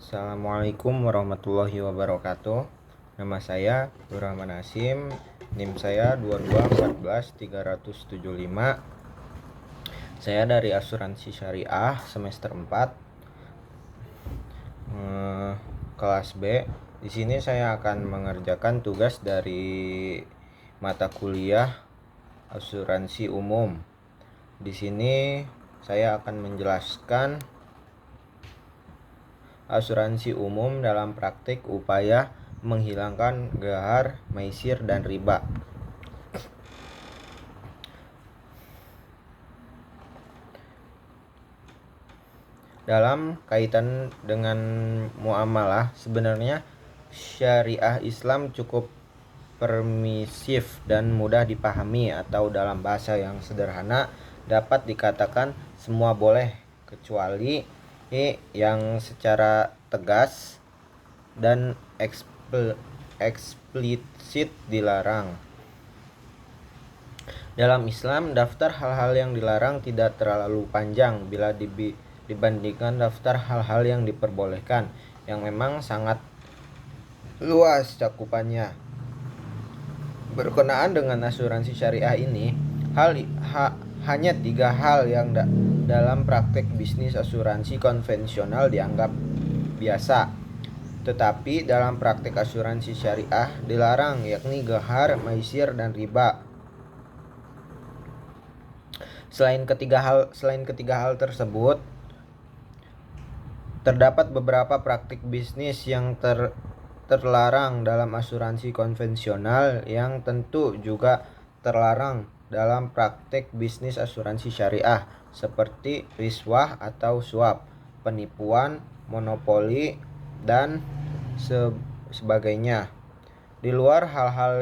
Assalamualaikum warahmatullahi wabarakatuh. Nama saya Rahman Hasim. NIM saya 2214375. Saya dari Asuransi Syariah semester 4, kelas B. Di sini saya akan mengerjakan tugas dari mata kuliah Asuransi Umum. Di sini saya akan menjelaskan asuransi umum dalam praktik upaya menghilangkan gahar, maisir, dan riba. Dalam kaitan dengan muamalah, sebenarnya syariah Islam cukup permisif dan mudah dipahami, atau dalam bahasa yang sederhana dapat dikatakan semua boleh kecuali yang secara tegas dan eksplisit dilarang. Dalam Islam, daftar hal-hal yang dilarang tidak terlalu panjang bila dibandingkan daftar hal-hal yang diperbolehkan, yang memang sangat luas cakupannya. Berkenaan dengan asuransi syariah ini, hanya 3 hal yang dalam praktek bisnis asuransi konvensional dianggap biasa, tetapi dalam praktek asuransi syariah dilarang, yakni gahar, maisir, dan riba. Selain ketiga hal tersebut, terdapat beberapa praktik bisnis yang terlarang dalam asuransi konvensional yang tentu juga terlarang dalam praktik bisnis asuransi syariah, seperti riswah atau suap, penipuan, monopoli, dan sebagainya. Di luar hal-hal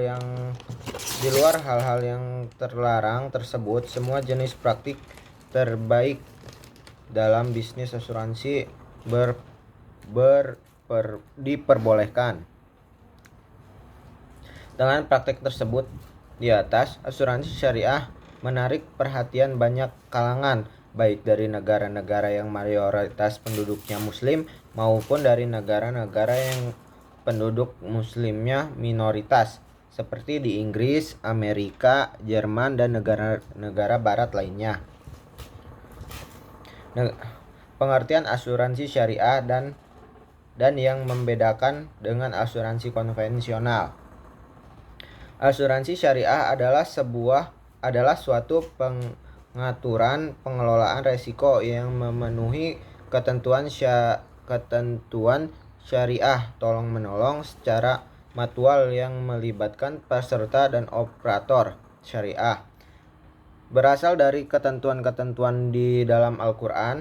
yang terlarang tersebut, semua jenis praktik terbaik dalam bisnis asuransi diperbolehkan. Dengan praktik tersebut di atas, asuransi syariah menarik perhatian banyak kalangan, baik dari negara-negara yang mayoritas penduduknya muslim maupun dari negara-negara yang penduduk muslimnya minoritas, seperti di Inggris, Amerika, Jerman, dan negara-negara barat lainnya. Pengertian asuransi syariah dan yang membedakan dengan asuransi konvensional. Asuransi syariah adalah suatu pengaturan pengelolaan resiko yang memenuhi ketentuan syariah tolong-menolong secara mutual yang melibatkan peserta dan operator syariah. Berasal dari ketentuan-ketentuan di dalam Al-Quran,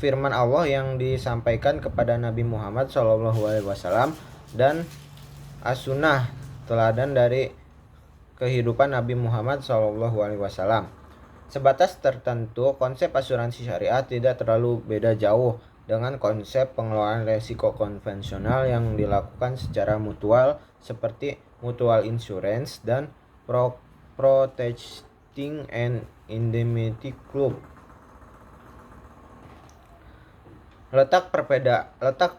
firman Allah yang disampaikan kepada Nabi Muhammad SAW, dan as-sunnah, teladan dari kehidupan Nabi Muhammad SAW. Sebatas tertentu, konsep asuransi syariah tidak terlalu beda jauh dengan konsep pengelolaan resiko konvensional yang dilakukan secara mutual, seperti mutual insurance dan protecting and indemnity club. Letak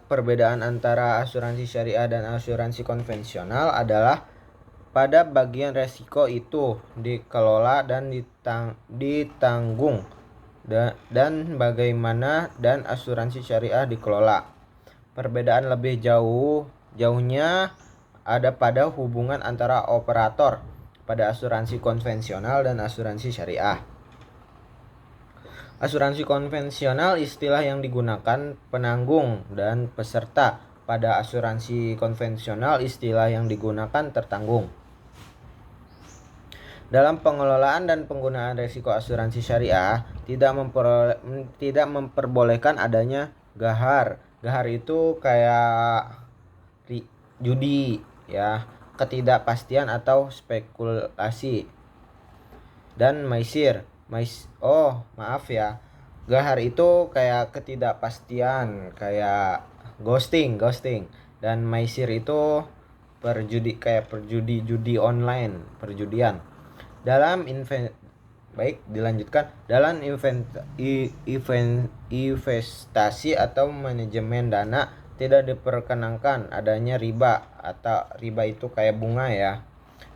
perbedaan antara asuransi syariah dan asuransi konvensional adalah pada bagian resiko itu dikelola dan ditanggung, dan bagaimana dan asuransi syariah dikelola. Perbedaan lebih jauhnya ada pada hubungan antara operator pada asuransi konvensional dan asuransi syariah. Asuransi konvensional istilah yang digunakan penanggung dan peserta. Pada asuransi konvensional istilah yang digunakan tertanggung. Dalam pengelolaan dan penggunaan risiko asuransi syariah tidak memperbolehkan adanya gahar. Gahar itu kayak judi, ya, ketidakpastian atau spekulasi. Dan maisir. Gahar itu kayak ketidakpastian, kayak ghosting. Dan maisir itu judi online, perjudian. Baik, dilanjutkan. Dalam investasi atau manajemen dana tidak diperkenankan adanya riba, atau riba itu kayak bunga ya.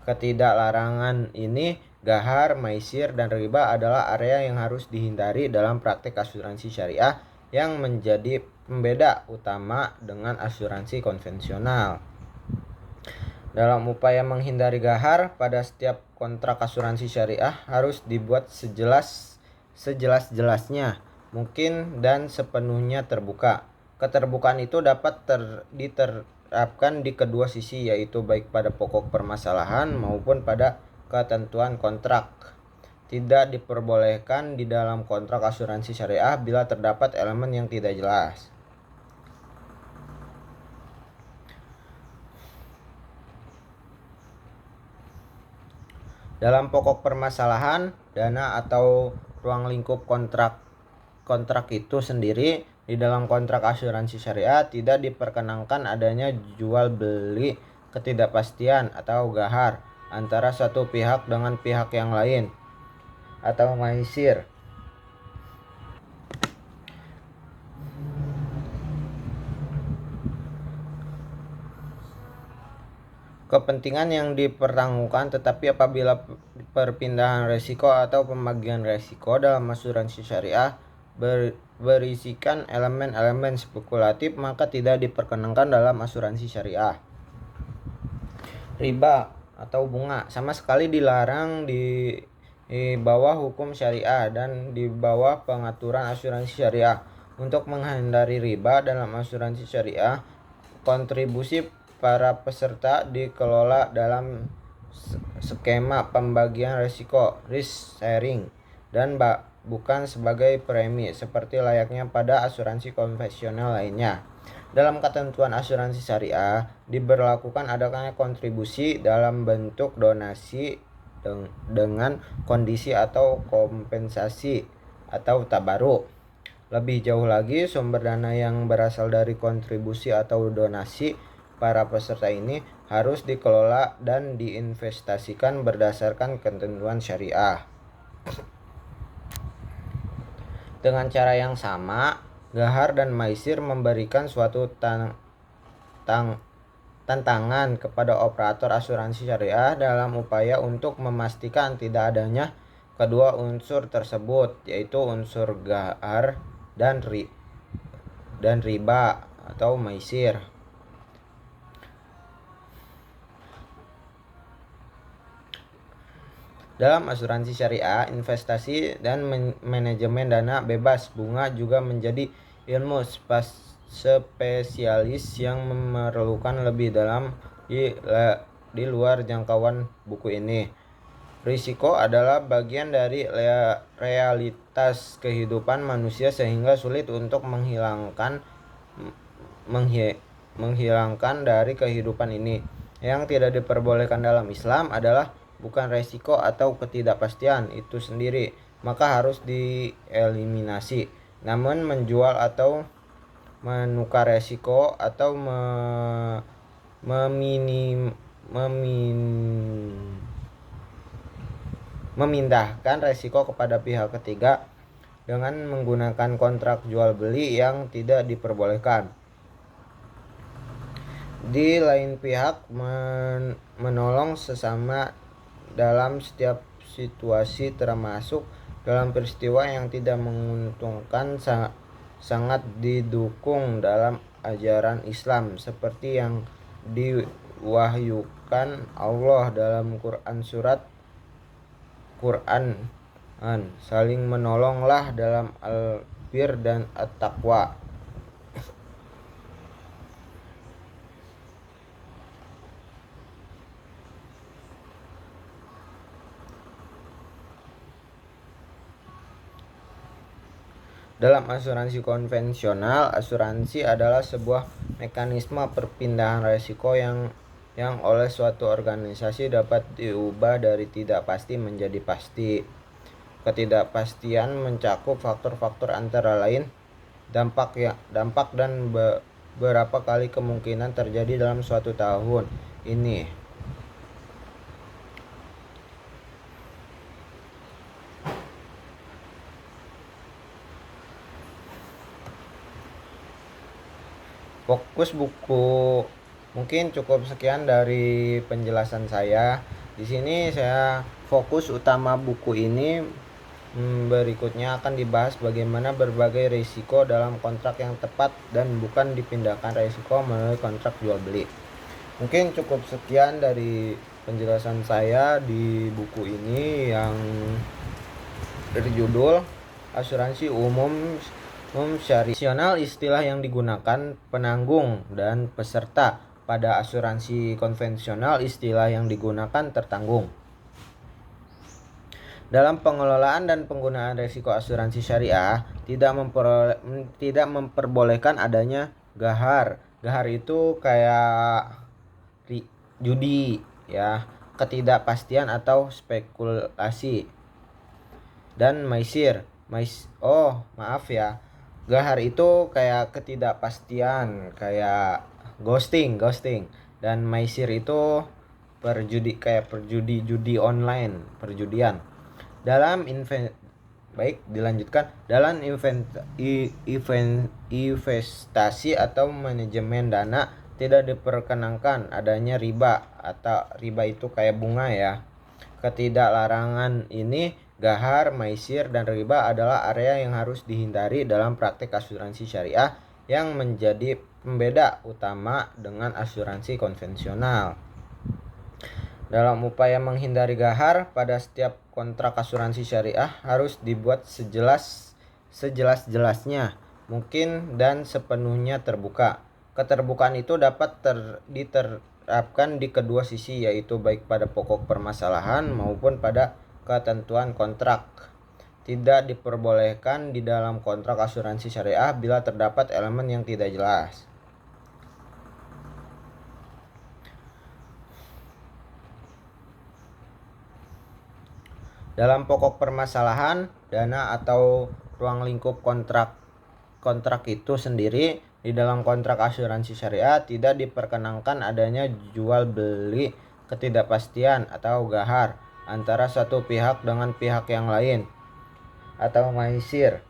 Ketidaklarangan ini, gahar, maisir, dan riba adalah area yang harus dihindari dalam praktik asuransi syariah yang menjadi pembeda utama dengan asuransi konvensional. Dalam upaya menghindari gahar, pada setiap kontrak asuransi syariah harus dibuat sejelas-jelasnya mungkin dan sepenuhnya terbuka. Keterbukaan itu dapat diterapkan di kedua sisi, yaitu baik pada pokok permasalahan maupun pada ketentuan kontrak. Tidak diperbolehkan di dalam kontrak asuransi syariah bila terdapat elemen yang tidak jelas. Dalam pokok permasalahan, dana atau ruang lingkup kontrak itu sendiri, di dalam kontrak asuransi syariah tidak diperkenankan adanya jual beli, ketidakpastian atau gahar antara satu pihak dengan pihak yang lain, atau maisir. Kepentingan yang dipertaruhkan, tetapi apabila perpindahan resiko atau pembagian resiko dalam asuransi syariah berisikan elemen-elemen spekulatif, maka tidak diperkenankan dalam asuransi syariah. Riba atau bunga sama sekali dilarang di bawah hukum syariah dan di bawah pengaturan asuransi syariah. Untuk menghindari riba dalam asuransi syariah, kontribusi para peserta dikelola dalam skema pembagian risiko, risk sharing, dan bukan sebagai premi seperti layaknya pada asuransi konvensional lainnya. Dalam ketentuan asuransi syariah diberlakukan adanya kontribusi dalam bentuk donasi dengan kondisi atau kompensasi atau tabaruk. Lebih jauh lagi, sumber dana yang berasal dari kontribusi atau donasi para peserta ini harus dikelola dan diinvestasikan berdasarkan ketentuan syariah. Dengan cara yang sama, gahar dan maisir memberikan suatu tantangan kepada operator asuransi syariah dalam upaya untuk memastikan tidak adanya kedua unsur tersebut, yaitu unsur gahar dan riba atau maisir. Dalam asuransi syariah, investasi dan manajemen dana bebas bunga juga menjadi ilmu spesialis yang memerlukan lebih dalam di luar jangkauan buku ini. Risiko adalah bagian dari realitas kehidupan manusia sehingga sulit untuk menghilangkan dari kehidupan ini. Yang tidak diperbolehkan dalam Islam adalah bukan resiko atau ketidakpastian itu sendiri, maka harus dieliminasi. Namun menjual atau menukar resiko atau memindahkan resiko kepada pihak ketiga dengan menggunakan kontrak jual beli yang tidak diperbolehkan. Di lain pihak, menolong sesama dalam setiap situasi termasuk dalam peristiwa yang tidak menguntungkan sangat didukung dalam ajaran Islam, seperti yang diwahyukan Allah dalam surat Quran. Saling menolonglah dalam al-bir dan at-taqwa. Dalam asuransi konvensional, asuransi adalah sebuah mekanisme perpindahan risiko yang oleh suatu organisasi dapat diubah dari tidak pasti menjadi pasti. Ketidakpastian mencakup faktor-faktor antara lain dampak dan berapa kali kemungkinan terjadi dalam suatu tahun ini. Fokus buku mungkin cukup sekian dari penjelasan saya. Di sini saya fokus utama buku ini. Berikutnya akan dibahas bagaimana berbagai risiko dalam kontrak yang tepat dan bukan dipindahkan risiko melalui kontrak jual beli. Mungkin cukup sekian dari penjelasan saya di buku ini yang berjudul Asuransi Umum Syariah. Istilah yang digunakan penanggung dan peserta. Pada asuransi konvensional, istilah yang digunakan tertanggung. Dalam pengelolaan dan penggunaan risiko asuransi syariah tidak memperbolehkan adanya gahar. Gahar itu kayak judi ya, ketidakpastian atau spekulasi. Dan maisir. Gahar itu kayak ketidakpastian, kayak ghosting. Dan maisir itu judi online, perjudian. Dalam investasi atau manajemen dana tidak diperkenankan adanya riba, atau riba itu kayak bunga ya. Ketidaklarangan ini, gahar, maisir, dan riba adalah area yang harus dihindari dalam praktik asuransi syariah yang menjadi pembeda utama dengan asuransi konvensional. Dalam upaya menghindari gahar, pada setiap kontrak asuransi syariah harus dibuat sejelas-jelasnya mungkin dan sepenuhnya terbuka. Keterbukaan itu dapat diterapkan di kedua sisi, yaitu baik pada pokok permasalahan maupun pada ketentuan kontrak. Tidak diperbolehkan di dalam kontrak asuransi syariah bila terdapat elemen yang tidak jelas. Dalam pokok permasalahan, dana atau ruang lingkup kontrak itu sendiri, di dalam kontrak asuransi syariah tidak diperkenankan adanya jual beli, ketidakpastian atau gahar antara satu pihak dengan pihak yang lain atau maisir.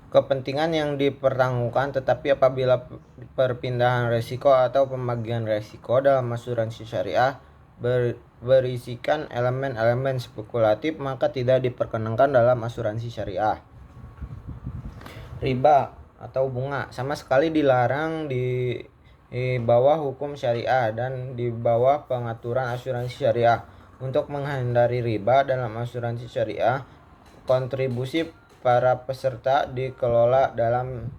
Kepentingan yang dipertanggungkan, tetapi apabila perpindahan risiko atau pembagian risiko dalam asuransi syariah berisikan elemen-elemen spekulatif, maka tidak diperkenankan dalam asuransi syariah. Riba atau bunga sama sekali dilarang di bawah hukum syariah dan di bawah pengaturan asuransi syariah. Untuk menghindari riba dalam asuransi syariah, kontribusi para peserta dikelola dalam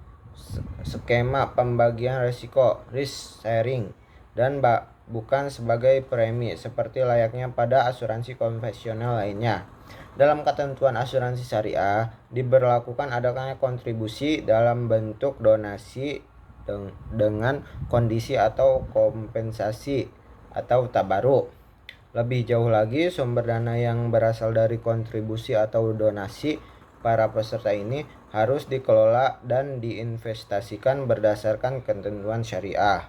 skema pembagian risiko, risk sharing, dan bukan sebagai premi seperti layaknya pada asuransi konvensional lainnya. Dalam ketentuan asuransi syariah diberlakukan adanya kontribusi dalam bentuk donasi dengan kondisi atau kompensasi atau tabaruk. Lebih jauh lagi, sumber dana yang berasal dari kontribusi atau donasi para peserta ini harus dikelola dan diinvestasikan berdasarkan ketentuan syariah.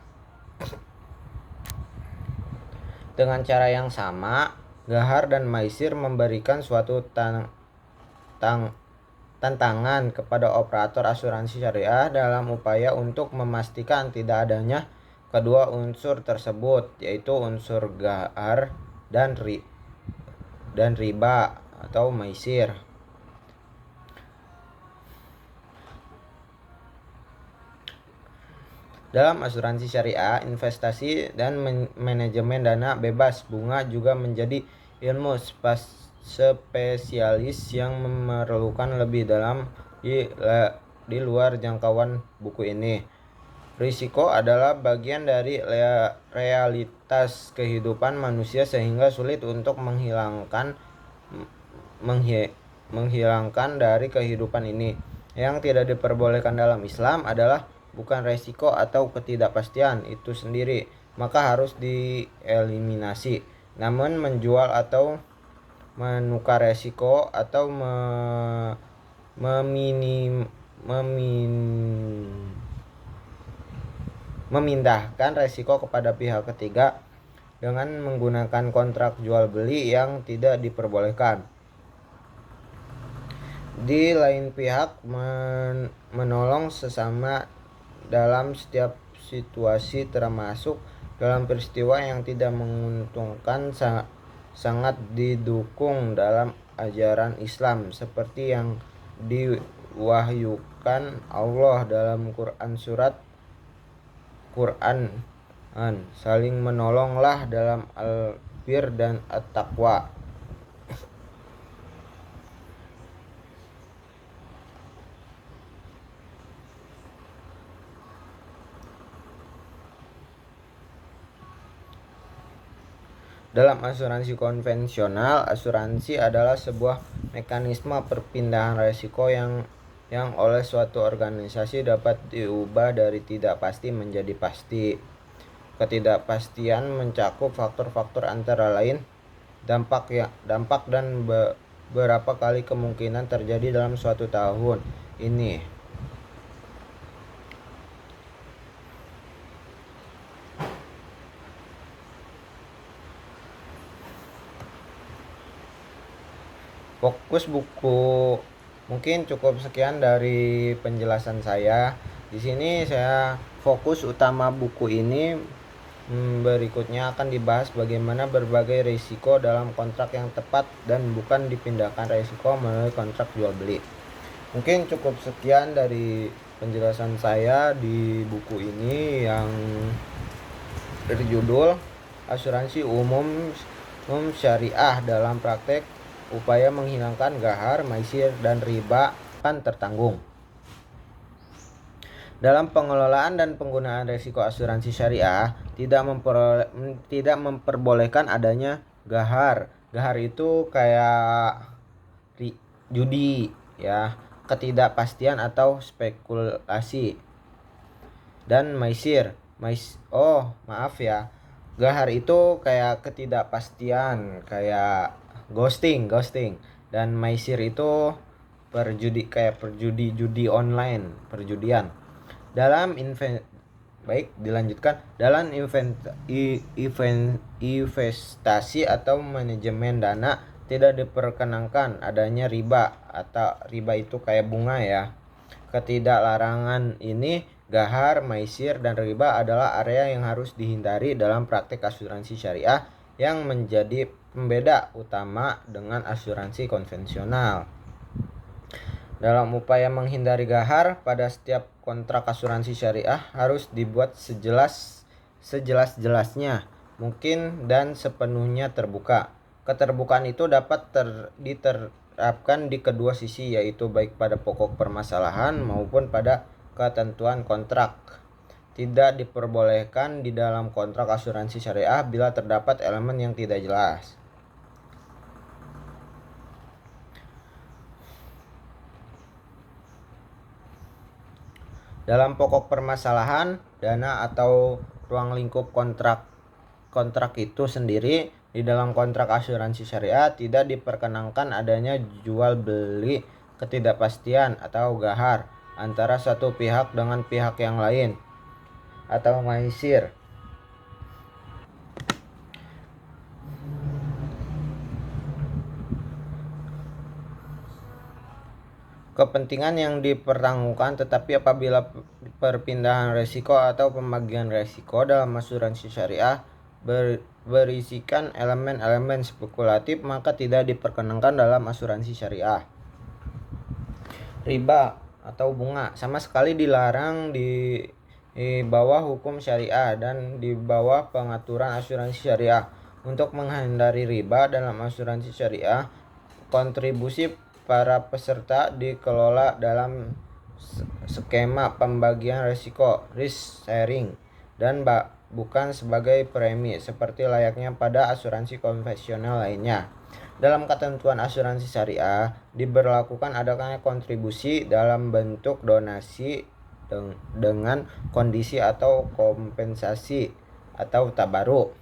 Dengan cara yang sama, gahar dan maisir memberikan suatu tantangan kepada operator asuransi syariah dalam upaya untuk memastikan tidak adanya kedua unsur tersebut, yaitu unsur gahar dan riba atau maisir. Dalam asuransi syariah, investasi dan manajemen dana bebas bunga juga menjadi ilmu spesialis yang memerlukan lebih dalam di luar jangkauan buku ini. Risiko adalah bagian dari realitas kehidupan manusia sehingga sulit untuk menghilangkan dari kehidupan ini. Yang tidak diperbolehkan dalam Islam adalah bukan resiko atau ketidakpastian itu sendiri, maka harus dieliminasi. Namun menjual atau menukar resiko atau memindahkan resiko kepada pihak ketiga dengan menggunakan kontrak jual beli yang tidak diperbolehkan. Di lain pihak, menolong sesama dalam setiap situasi termasuk dalam peristiwa yang tidak menguntungkan sangat didukung dalam ajaran Islam seperti yang diwahyukan Allah dalam surat Quran. Saling menolonglah dalam al-bir dan at-taqwa. Dalam asuransi konvensional, asuransi adalah sebuah mekanisme perpindahan risiko yang oleh suatu organisasi dapat diubah dari tidak pasti menjadi pasti. Ketidakpastian mencakup faktor-faktor antara lain dampak dan beberapa kali kemungkinan terjadi dalam suatu tahun ini. Fokus buku mungkin cukup sekian dari penjelasan saya. Di sini saya fokus utama buku ini. Berikutnya akan dibahas bagaimana berbagai risiko dalam kontrak yang tepat dan bukan dipindahkan risiko melalui kontrak jual beli. Mungkin cukup sekian dari penjelasan saya di buku ini yang berjudul Asuransi Umum Syariah dalam Praktek Upaya Menghilangkan Ghahar, Maisir, dan Riba kan tertanggung. Dalam pengelolaan dan penggunaan risiko asuransi syariah tidak memperbolehkan adanya ghahar. Ghahar itu kayak judi ya, ketidakpastian atau spekulasi. Dan maisir. Ghahar itu kayak ketidakpastian, kayak ghosting. Dan maisir itu judi online, perjudian. Dalam investasi atau manajemen dana tidak diperkenankan adanya riba, atau riba itu kayak bunga ya. Ketidaklarangan ini, ghahar, maisir, dan riba adalah area yang harus dihindari dalam praktik asuransi syariah yang menjadi pembeda utama dengan asuransi konvensional. Dalam upaya menghindari ghahar, pada setiap kontrak asuransi syariah harus dibuat sejelas-jelasnya mungkin dan sepenuhnya terbuka. Keterbukaan itu dapat diterapkan di kedua sisi, yaitu baik pada pokok permasalahan maupun pada ketentuan kontrak. Tidak diperbolehkan di dalam kontrak asuransi syariah bila terdapat elemen yang tidak jelas. Dalam pokok permasalahan, dana atau ruang lingkup kontrak itu sendiri, di dalam kontrak asuransi syariah tidak diperkenankan adanya jual beli, ketidakpastian atau ghahar antara satu pihak dengan pihak yang lain atau maisir. Kepentingan yang dipertaruhkan, tetapi apabila perpindahan risiko atau pembagian risiko dalam asuransi syariah berisikan elemen-elemen spekulatif, maka tidak diperkenankan dalam asuransi syariah. Riba atau bunga sama sekali dilarang di bawah hukum syariah dan di bawah pengaturan asuransi syariah. Untuk menghindari riba dalam asuransi syariah, kontribusi para peserta dikelola dalam skema pembagian risiko, risk sharing, dan bukan sebagai premi seperti layaknya pada asuransi konvensional lainnya. Dalam ketentuan asuransi syariah diberlakukan adanya kontribusi dalam bentuk donasi dengan kondisi atau kompensasi atau tabaruk.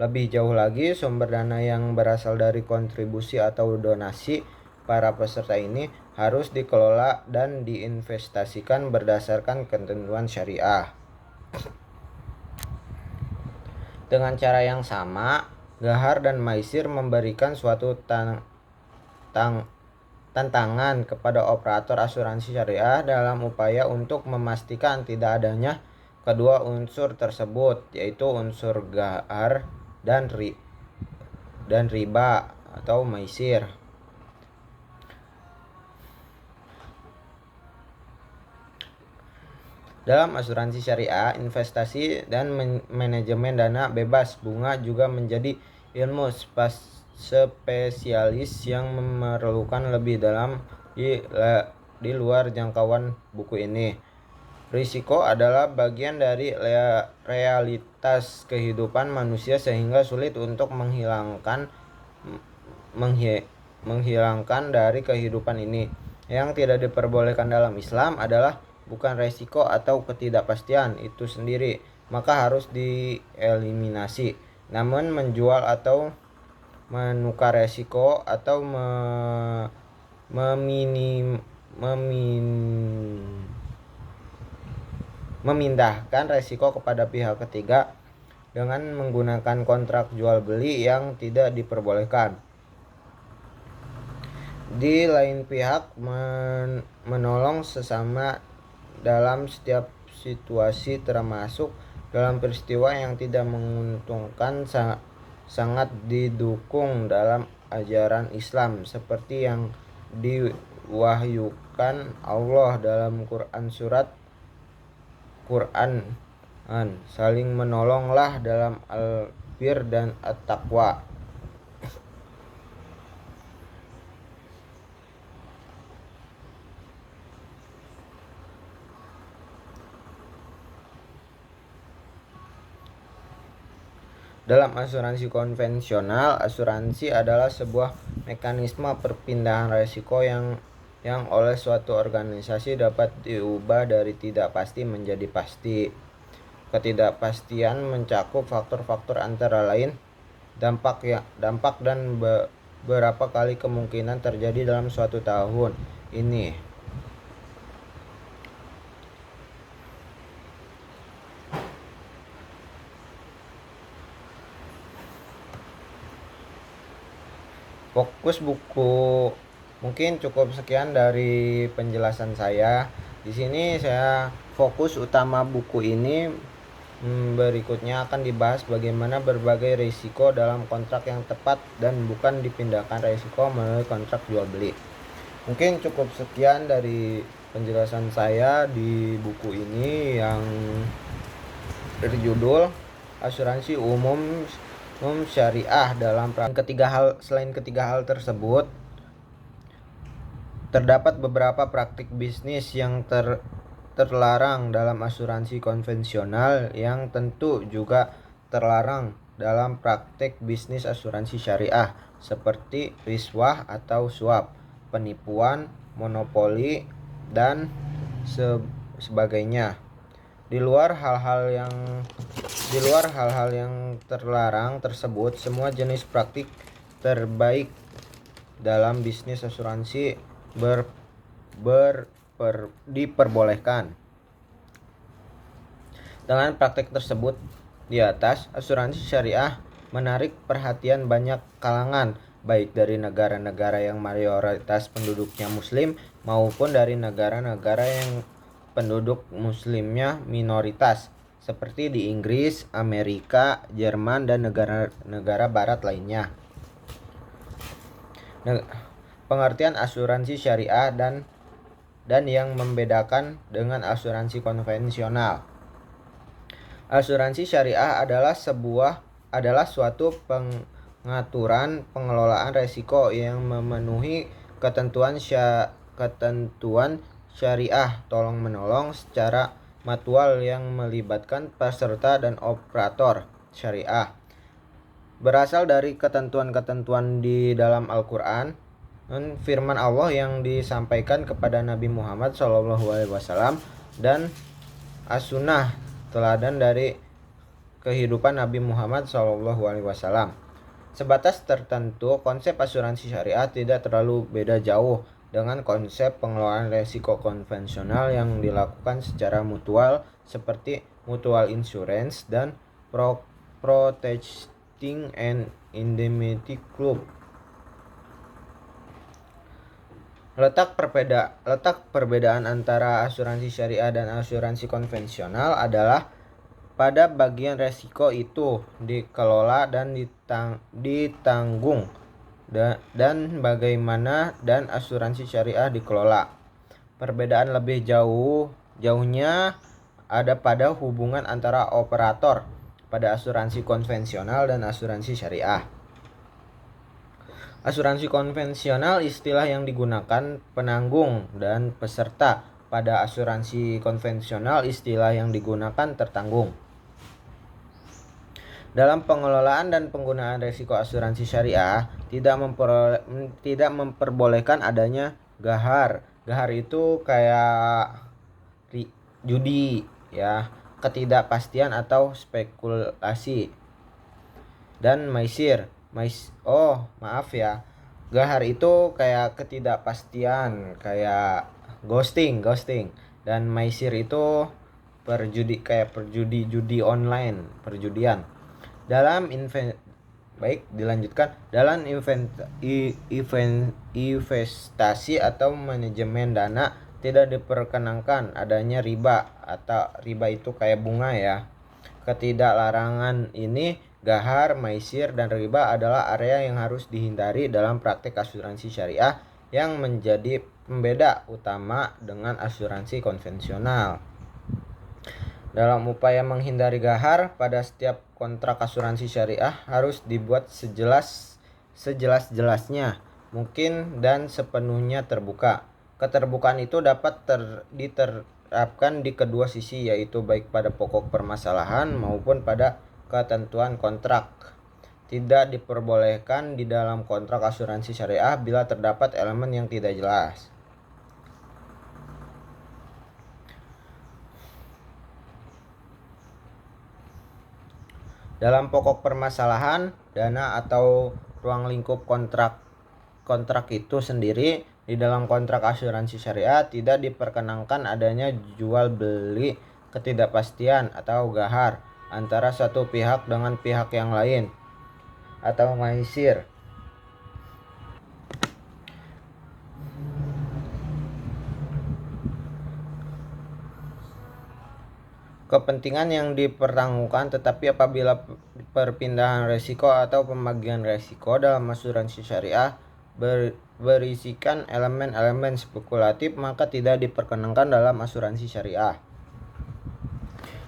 Lebih jauh lagi, sumber dana yang berasal dari kontribusi atau donasi para peserta ini harus dikelola dan diinvestasikan berdasarkan ketentuan syariah. Dengan cara yang sama, Gahar dan Maisir memberikan suatu tantangan kepada operator asuransi syariah dalam upaya untuk memastikan tidak adanya kedua unsur tersebut, yaitu unsur Gahar dan riba atau maisir. Dalam asuransi syariah, investasi dan manajemen dana bebas bunga juga menjadi ilmu spesialis yang memerlukan lebih dalam di luar jangkauan buku ini. Risiko adalah bagian dari realitas kehidupan manusia sehingga sulit untuk menghilangkan dari kehidupan ini. Yang tidak diperbolehkan dalam Islam adalah bukan resiko atau ketidakpastian itu sendiri, maka harus dieliminasi. Namun menjual atau menukar resiko atau memindahkan resiko kepada pihak ketiga dengan menggunakan kontrak jual beli yang tidak diperbolehkan. Di lain pihak, menolong sesama dalam setiap situasi termasuk dalam peristiwa yang tidak menguntungkan sangat didukung dalam ajaran Islam seperti yang diwahyukan Allah dalam surat Quran. Saling menolonglah dalam al-bir dan at-taqwa. Dalam asuransi konvensional, asuransi adalah sebuah mekanisme perpindahan risiko yang oleh suatu organisasi dapat diubah dari tidak pasti menjadi pasti. Ketidakpastian mencakup faktor-faktor antara lain dampak dan beberapa kali kemungkinan terjadi dalam suatu tahun ini. Fokus buku mungkin cukup sekian dari penjelasan saya. Di sini saya fokus utama buku ini berikutnya akan dibahas bagaimana berbagai risiko dalam kontrak yang tepat dan bukan dipindahkan risiko melalui kontrak jual beli. Mungkin cukup sekian dari penjelasan saya di buku ini yang berjudul Asuransi Umum Syariah. Selain ketiga hal tersebut, terdapat beberapa praktik bisnis yang terlarang dalam asuransi konvensional yang tentu juga terlarang dalam praktik bisnis asuransi syariah, seperti riswah atau suap, penipuan, monopoli, dan sebagainya. Di luar hal-hal yang terlarang tersebut, semua jenis praktik terbaik dalam bisnis asuransi diperbolehkan. Dengan praktik tersebut di atas, asuransi syariah menarik perhatian banyak kalangan, baik dari negara-negara yang mayoritas penduduknya muslim maupun dari negara-negara yang penduduk muslimnya minoritas, seperti di Inggris, Amerika, Jerman, dan negara-negara barat lainnya. Pengertian asuransi syariah dan yang membedakan dengan asuransi konvensional. Asuransi syariah adalah suatu pengaturan pengelolaan risiko yang memenuhi ketentuan syariah tolong-menolong secara mutual yang melibatkan peserta dan operator syariah. Berasal dari ketentuan-ketentuan di dalam Al-Quran, firman Allah yang disampaikan kepada Nabi Muhammad SAW dan as-sunnah, teladan dari kehidupan Nabi Muhammad SAW. Sebatas tertentu, konsep asuransi syariah tidak terlalu beda jauh dengan konsep pengelolaan risiko konvensional yang dilakukan secara mutual, seperti mutual insurance dan Protecting and Indemnity Club. Letak perbedaan antara asuransi syariah dan asuransi konvensional adalah pada bagian resiko itu dikelola dan ditanggung dan bagaimana dan asuransi syariah dikelola. Perbedaan lebih jauhnya ada pada hubungan antara operator pada asuransi konvensional dan asuransi syariah. Asuransi konvensional istilah yang digunakan penanggung dan peserta. Pada asuransi konvensional istilah yang digunakan tertanggung. Dalam pengelolaan dan penggunaan risiko asuransi syariah tidak memperbolehkan adanya gahar. Gahar itu kayak judi ya, ketidakpastian atau spekulasi. Dan maisir. Gahar itu kayak ketidakpastian, kayak ghosting. Dan maisir itu judi online, perjudian. Dalam investasi atau manajemen dana tidak diperkenankan adanya riba, atau riba itu kayak bunga ya. Ketidaklarangan ini, gahar, maisir, dan riba adalah area yang harus dihindari dalam praktek asuransi syariah yang menjadi pembeda utama dengan asuransi konvensional. Dalam upaya menghindari gahar, pada setiap kontrak asuransi syariah harus dibuat sejelas-jelasnya mungkin dan sepenuhnya terbuka. Keterbukaan itu dapat diterapkan di kedua sisi, yaitu baik pada pokok permasalahan maupun pada ketentuan kontrak. Tidak diperbolehkan di dalam kontrak asuransi syariah bila terdapat elemen yang tidak jelas. Dalam pokok permasalahan, dana atau ruang lingkup kontrak itu sendiri, di dalam kontrak asuransi syariah tidak diperkenankan adanya jual beli, ketidakpastian atau gahar antara satu pihak dengan pihak yang lain atau maisir. Kepentingan yang dipertanggungkan, tetapi apabila perpindahan resiko atau pembagian resiko dalam asuransi syariah berisikan elemen-elemen spekulatif, maka tidak diperkenankan dalam asuransi syariah.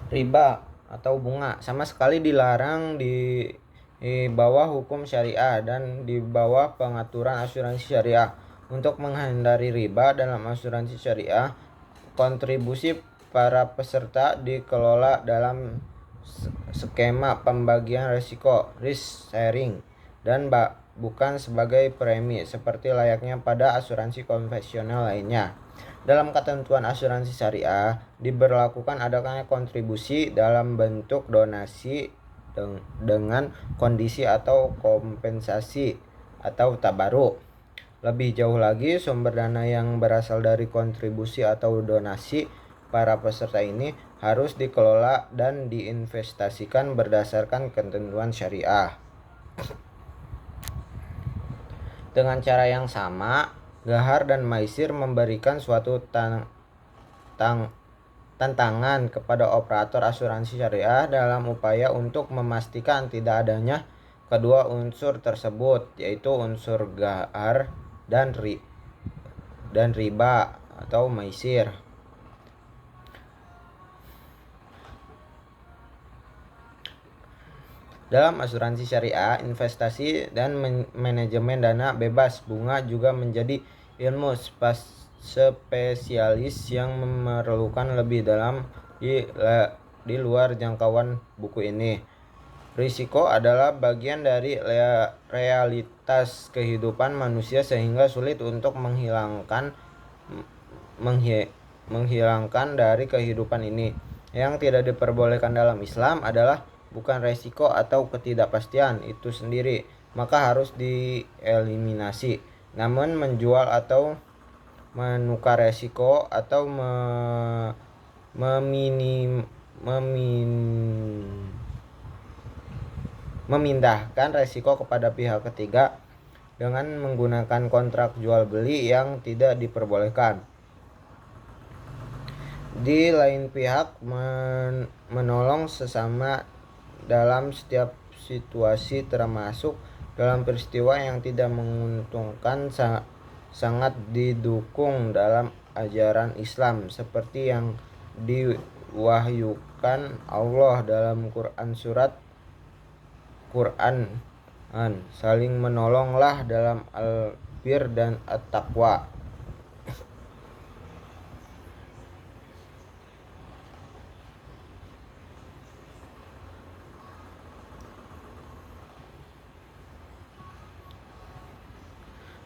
Riba atau bunga sama sekali dilarang di bawah hukum syariah dan di bawah pengaturan asuransi syariah. Untuk menghindari riba dalam asuransi syariah, kontribusi para peserta dikelola dalam skema pembagian risiko, risk sharing, dan bukan sebagai premi seperti layaknya pada asuransi konvensional lainnya. Dalam ketentuan asuransi syariah diberlakukan adanya kontribusi dalam bentuk donasi dengan kondisi atau kompensasi atau tabaruk. Lebih jauh lagi, sumber dana yang berasal dari kontribusi atau donasi para peserta ini harus dikelola dan diinvestasikan berdasarkan ketentuan syariah. Dengan cara yang sama, gahar dan maisir memberikan suatu tantangan kepada operator asuransi syariah dalam upaya untuk memastikan tidak adanya kedua unsur tersebut, yaitu unsur gahar dan riba atau maisir. Dalam asuransi syariah, investasi dan manajemen dana bebas bunga juga menjadi ilmu spesialis yang memerlukan lebih dalam di luar jangkauan buku ini. Risiko adalah bagian dari realitas kehidupan manusia sehingga sulit untuk menghilangkan dari kehidupan ini. Yang tidak diperbolehkan dalam Islam adalah bukan resiko atau ketidakpastian itu sendiri, maka harus dieliminasi. Namun menjual atau menukar resiko atau memindahkan resiko kepada pihak ketiga dengan menggunakan kontrak jual beli yang tidak diperbolehkan. Di lain pihak, menolong sesama dalam setiap situasi termasuk dalam peristiwa yang tidak menguntungkan sangat didukung dalam ajaran Islam, seperti yang diwahyukan Allah dalam surat Quran. Saling menolonglah dalam al-bir dan at-taqwa.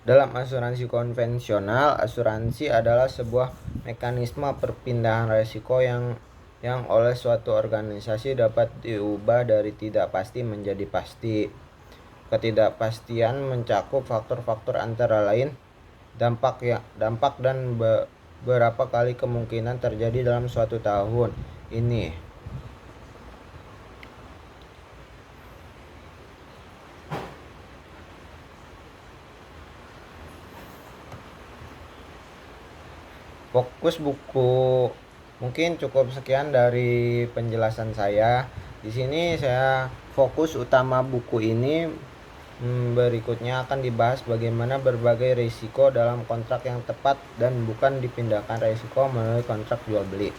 Dalam asuransi konvensional, asuransi adalah sebuah mekanisme perpindahan risiko yang oleh suatu organisasi dapat diubah dari tidak pasti menjadi pasti. Ketidakpastian mencakup faktor-faktor antara lain dampak dan beberapa kali kemungkinan terjadi dalam suatu tahun ini. Fokus buku mungkin cukup sekian dari penjelasan saya. Di sini saya fokus utama buku ini berikutnya akan dibahas bagaimana berbagai risiko dalam kontrak yang tepat dan bukan dipindahkan risiko melalui kontrak jual beli.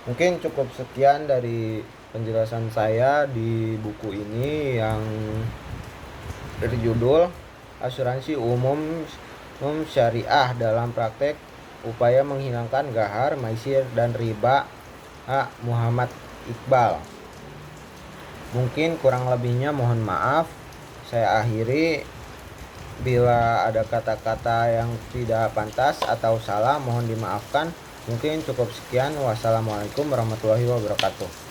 Mungkin cukup sekian dari penjelasan saya di buku ini yang berjudul Asuransi Umum Syariah dalam Praktek Upaya Menghilangkan Ghahar, Maisir, dan Riba, Muhammad Iqbal. Mungkin kurang lebihnya mohon maaf. Saya akhiri. Bila ada kata-kata yang tidak pantas atau salah mohon dimaafkan. Mungkin cukup sekian. Wassalamualaikum warahmatullahi wabarakatuh.